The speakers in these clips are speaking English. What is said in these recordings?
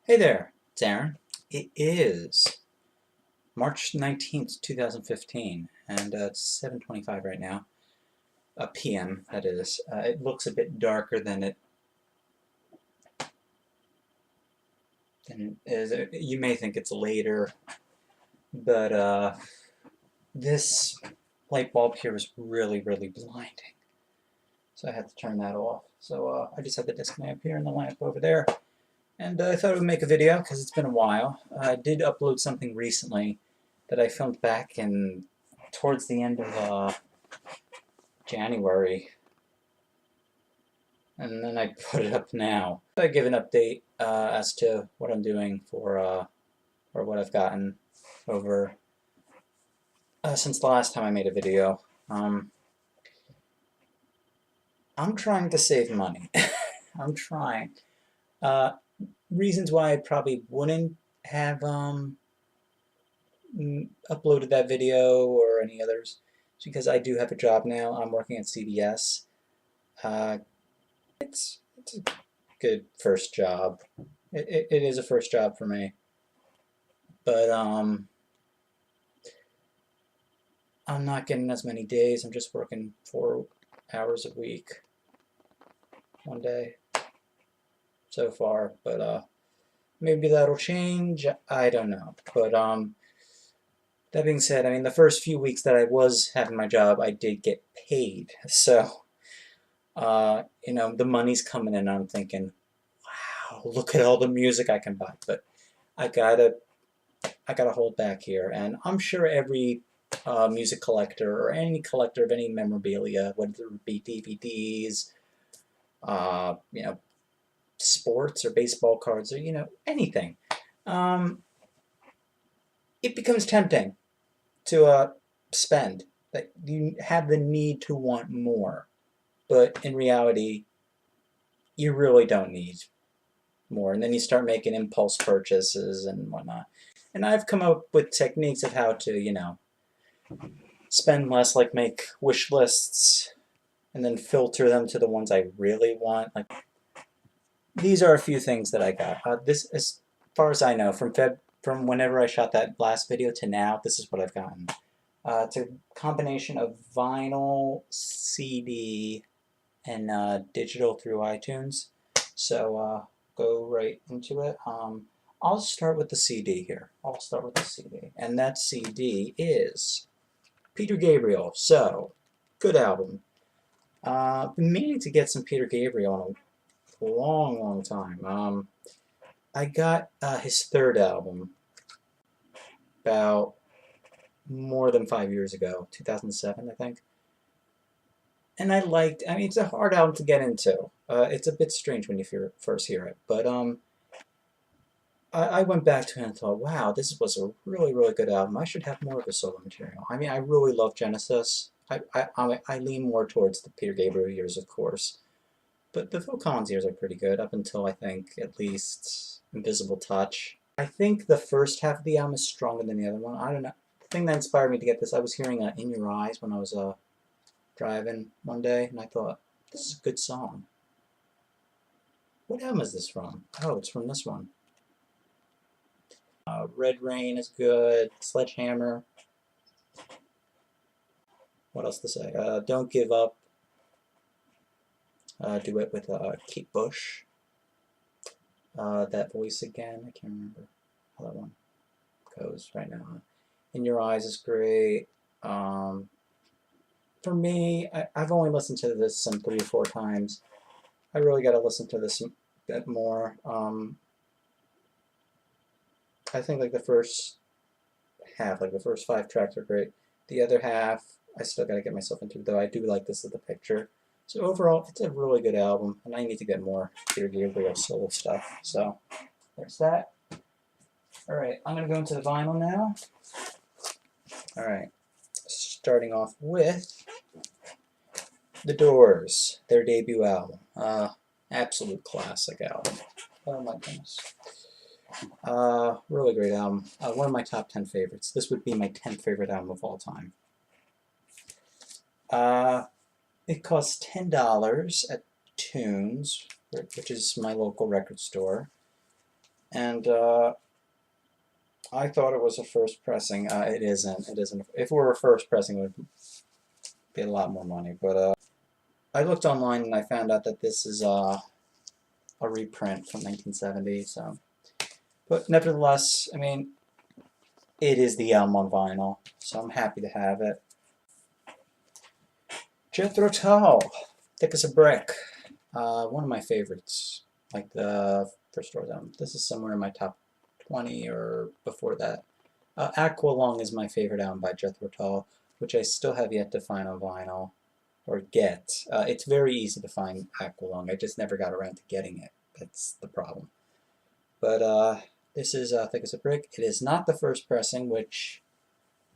Hey there, it's Aaron. It is March 19th, 2015, and it's 7:25 right now. PM, that is. It looks a bit darker than it is. You may think it's later, but this light bulb here is really, really blinding. So I had to turn that off. So I just have the disc lamp here and the lamp over there. And I thought I would make a video because it's been a while. I did upload something recently that I filmed back in towards the end of January, and then I put it up now. I give an update as to what I'm doing for or what I've gotten over since the last time I made a video. I'm trying to save money. I'm trying. Reasons why I probably wouldn't have uploaded that video or any others is because I do have a job now. I'm working at CVS. It's a good first job. It is a first job for me, but I'm not getting as many days. I'm just working 4 hours a week, one day so far, but maybe that'll change. I don't know, but that being said, I mean, the first few weeks that I was having my job, I did get paid, so you know, the money's coming in, and I'm thinking, wow, look at all the music I can buy, but I gotta hold back here, and I'm sure every music collector or any collector of any memorabilia, whether it be DVDs, you know, sports or baseball cards, or you know, anything, it becomes tempting to spend. That you have the need to want more, but in reality, you really don't need more, and then you start making impulse purchases and whatnot. And I've come up with techniques of how to, you know, spend less, like make wish lists and then filter them to the ones I really want. Like, these are a few things that I got. This, as far as I know, from whenever I shot that last video to now, this is what I've gotten. It's a combination of vinyl, CD, and digital through iTunes. So go right into it. I'll start with the CD here. I'll start with the CD. And that CD is Peter Gabriel. So, good album. Been meaning to get some Peter Gabriel in a long, long time. I got his third album about more than 5 years ago, 2007, I think. And I mean, it's a hard album to get into. It's a bit strange when you first hear it, but I went back to it and thought, wow, this was a really, really good album. I should have more of his solo material. I mean, I really love Genesis. I lean more towards the Peter Gabriel years, of course, but the Phil Collins years are pretty good, up until, I think, at least Invisible Touch. I think the first half of the album is stronger than the other one. I don't know. The thing that inspired me to get this, I was hearing In Your Eyes when I was driving one day, and I thought, this is a good song. What album is this from? Oh, it's from this one. Red Rain is good. Sledgehammer. What else to say? Don't Give Up. Duet with Kate Bush. That Voice Again. I can't remember how that one goes right now. In Your Eyes is great. For me, I've only listened to this some 3 or 4 times. I really got to listen to this a bit more. I think like the first half, like the first 5 tracks are great. The other half, I still got to get myself into, though I do like this as the picture. So overall, it's a really good album, and I need to get more Peter Gabriel solo stuff. So there's that. Alright, I'm going to go into the vinyl now. Alright, starting off with The Doors, their debut album. Absolute classic album. Oh my goodness. Really great album. One of my top 10 favorites. This would be my 10th favorite album of all time. It costs $10 at Tunes, which is my local record store. and I thought it was a first pressing. It isn't. It isn't. If it were a first pressing, it would be a lot more money. But I looked online and I found out that this is a reprint from 1970. So, but nevertheless, I mean, it is the Elm on vinyl, so I'm happy to have it. Jethro Tull, Thick as a Brick. One of my favorites, like the first Doors album. This is somewhere in my top 20 or before that. Aqualung is my favorite album by Jethro Tull, which I still have yet to find on vinyl or get. It's very easy to find Aqualung. I just never got around to getting it. That's the problem. But this is Thick as a Brick. It is not the first pressing, which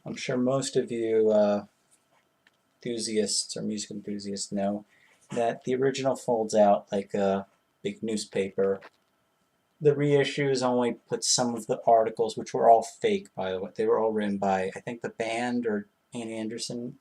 I'm sure most of you enthusiasts or music enthusiasts know that the original folds out like a big newspaper. The reissues only put some of the articles, which were all fake, by the way. They were all written by, I think, the band or Annie Anderson.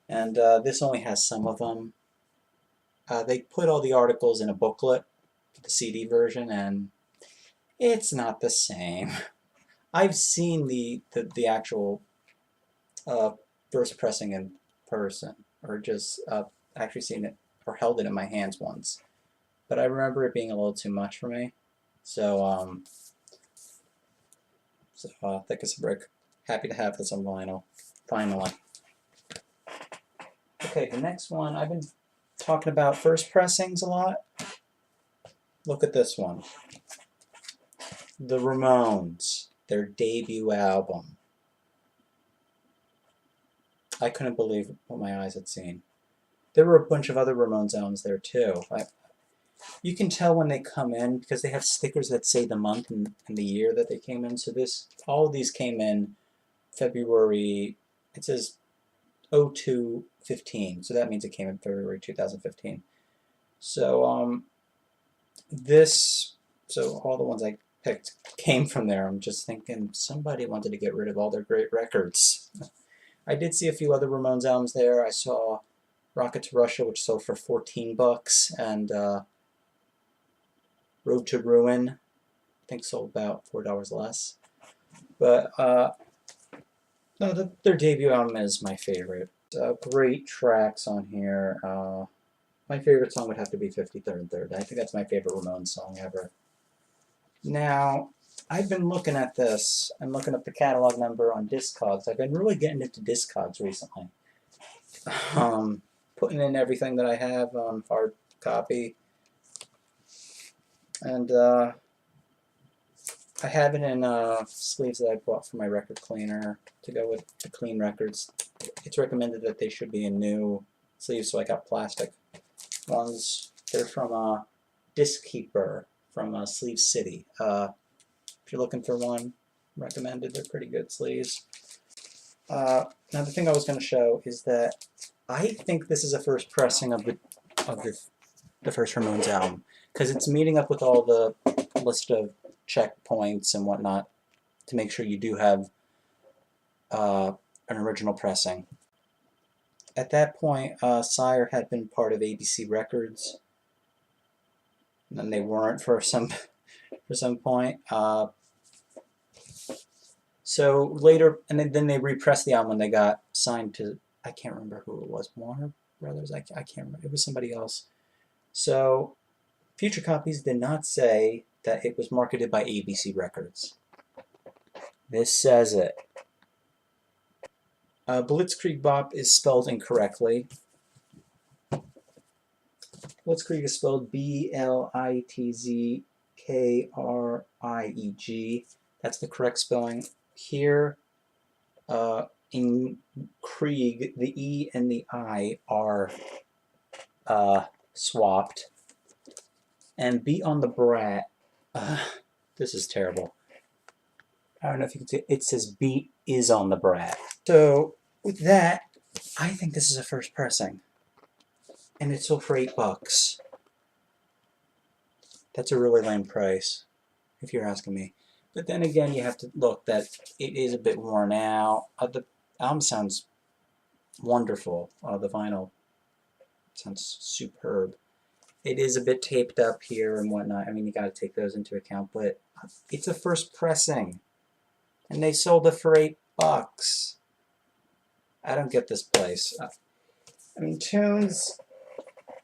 And this only has some of them. They put all the articles in a booklet, the CD version, and it's not the same. I've seen the actual first pressing in person, or just actually seen it or held it in my hands once. But I remember it being a little too much for me. So, Thick as a Brick. Happy to have this on vinyl, finally. Okay, the next one, I've been talking about first pressings a lot. Look at this one. The Ramones, their debut album. I couldn't believe what my eyes had seen. There were a bunch of other Ramones albums there too. You can tell when they come in because they have stickers that say the month and the year that they came in. So all of these came in February. It says 02/15, so that means it came in February 2015. So all the ones I picked came from there. I'm just thinking somebody wanted to get rid of all their great records. I did see a few other Ramones albums there. I saw Rocket to Russia, which sold for $14, and Road to Ruin, I think sold about $4 less. But no, their debut album is my favorite. Great tracks on here. My favorite song would have to be 53rd Third. I think that's my favorite Ramones song ever. Now, I've been looking at this and looking up the catalog number on Discogs. I've been really getting into Discogs recently. Putting in everything that I have on hard copy. And I have it in sleeves that I bought for my record cleaner to go with the clean records. It's recommended that they should be in new sleeves, so I got plastic ones. They're from Disc Keeper from Sleeve City. If you're looking for one, recommended. They're pretty good sleeves. Now the thing I was going to show is that I think this is a first pressing of the first Ramones album, because it's meeting up with all the list of checkpoints and whatnot to make sure you do have an original pressing. At that point, Sire had been part of ABC Records, and then they weren't for some point. So later, and then they repressed the album when they got signed to, I can't remember who it was, Warner Brothers? I can't remember. It was somebody else. So future copies did not say that it was marketed by ABC Records. This says it. Blitzkrieg Bop is spelled incorrectly. Blitzkrieg is spelled Blitzkrieg. That's the correct spelling. Here, in Krieg, the E and the I are swapped. And Beat on the Brat, this is terrible. I don't know if you can see, it says Beat is on the Brat. So, with that, I think this is a first pressing. And it sold for $8. That's a really lame price, if you're asking me. But then again, you have to look that it is a bit worn out. The album sounds wonderful. The vinyl sounds superb. It is a bit taped up here and whatnot. I mean, you got to take those into account, but it's a first pressing, and they sold it for $8. I don't get this place. I mean, Tunes,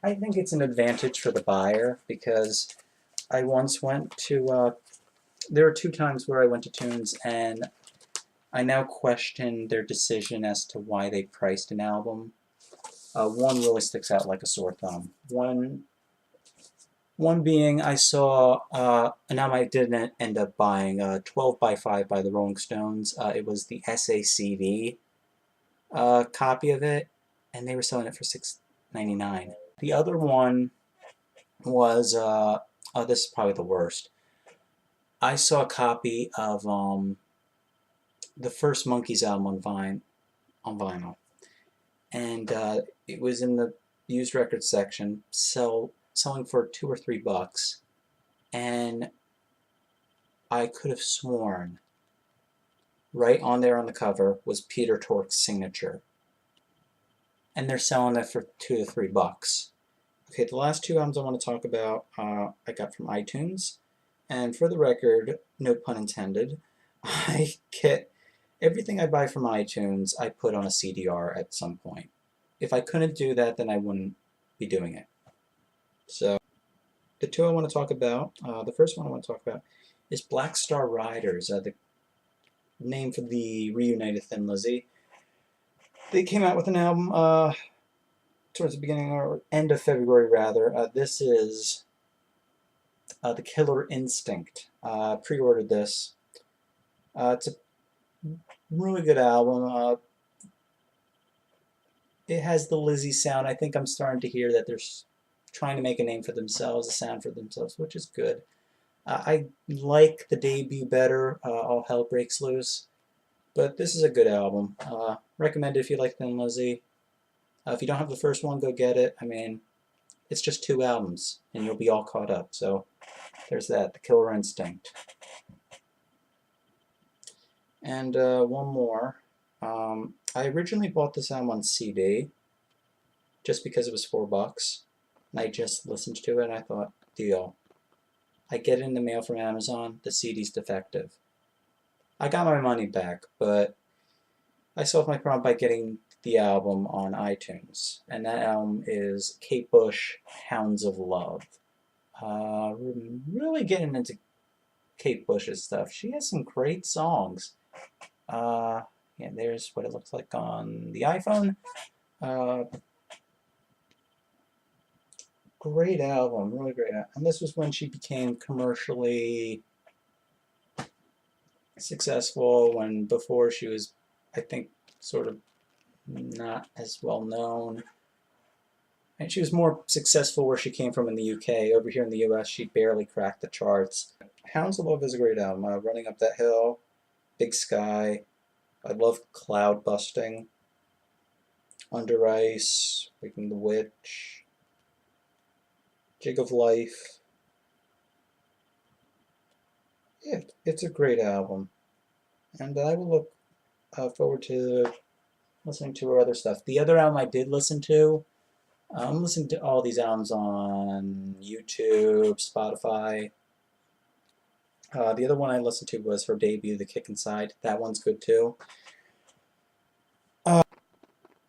I think it's an advantage for the buyer, because I once went to, there were 2 times where I went to Tunes, and I now question their decision as to why they priced an album. One really sticks out like a sore thumb. One being, I saw an album I didn't end up buying, 12 by 5 by the Rolling Stones. It was the SACD copy of it, and they were selling it for $6.99. The other one was, oh, this is probably the worst. I saw a copy of the first Monkees album on vinyl, and it was in the used records section, selling for $2 or $3, and I could have sworn right on there on the cover was Peter Tork's signature, and they're selling it for $2 to $3. Okay, the last 2 albums I want to talk about I got from iTunes, and for the record, no pun intended, I get everything I buy from iTunes I put on a CDR at some point. If I couldn't do that, then I wouldn't be doing it. So the 2 I want to talk about, the first one I want to talk about is Black Star Riders, the name for the reunited Thin Lizzy. They came out with an album towards the beginning or end of February, rather. This is The Killer Instinct. Pre-ordered this. It's a really good album. It has the Lizzy sound. I think I'm starting to hear that they're trying to make a name for themselves, a sound for themselves, which is good. I like the debut better, All Hell Breaks Loose, but this is a good album. Recommend it if you like Thin Lizzy. If you don't have the first one, go get it. I mean, it's just 2 albums, and you'll be all caught up. So there's that, The Killer Instinct. And one more. I originally bought this album on CD, just because it was $4, and I just listened to it, and I thought, deal. I get it in the mail from Amazon, the CD's defective. I got my money back, but I solved my problem by getting the album on iTunes, and that album is Kate Bush, Hounds of Love. Really getting into Kate Bush's stuff. She has some great songs. Yeah, there's what it looks like on the iPhone. Great album, really great album. And this was when she became commercially successful, when before she was, I think, sort of not as well known. And she was more successful where she came from in the UK. Over here in the US, she barely cracked the charts. Hounds of Love is a great album. Running Up That Hill, Big Sky. I love Cloud Busting, Under Ice, Waking the Witch, Jig of Life. Yeah, it's a great album. And I will look forward to listening to her other stuff. The other album I did listen to, I'm listening to all these albums on YouTube, Spotify. The other one I listened to was her debut, The Kick Inside. That one's good too.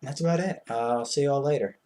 That's about it. I'll see you all later.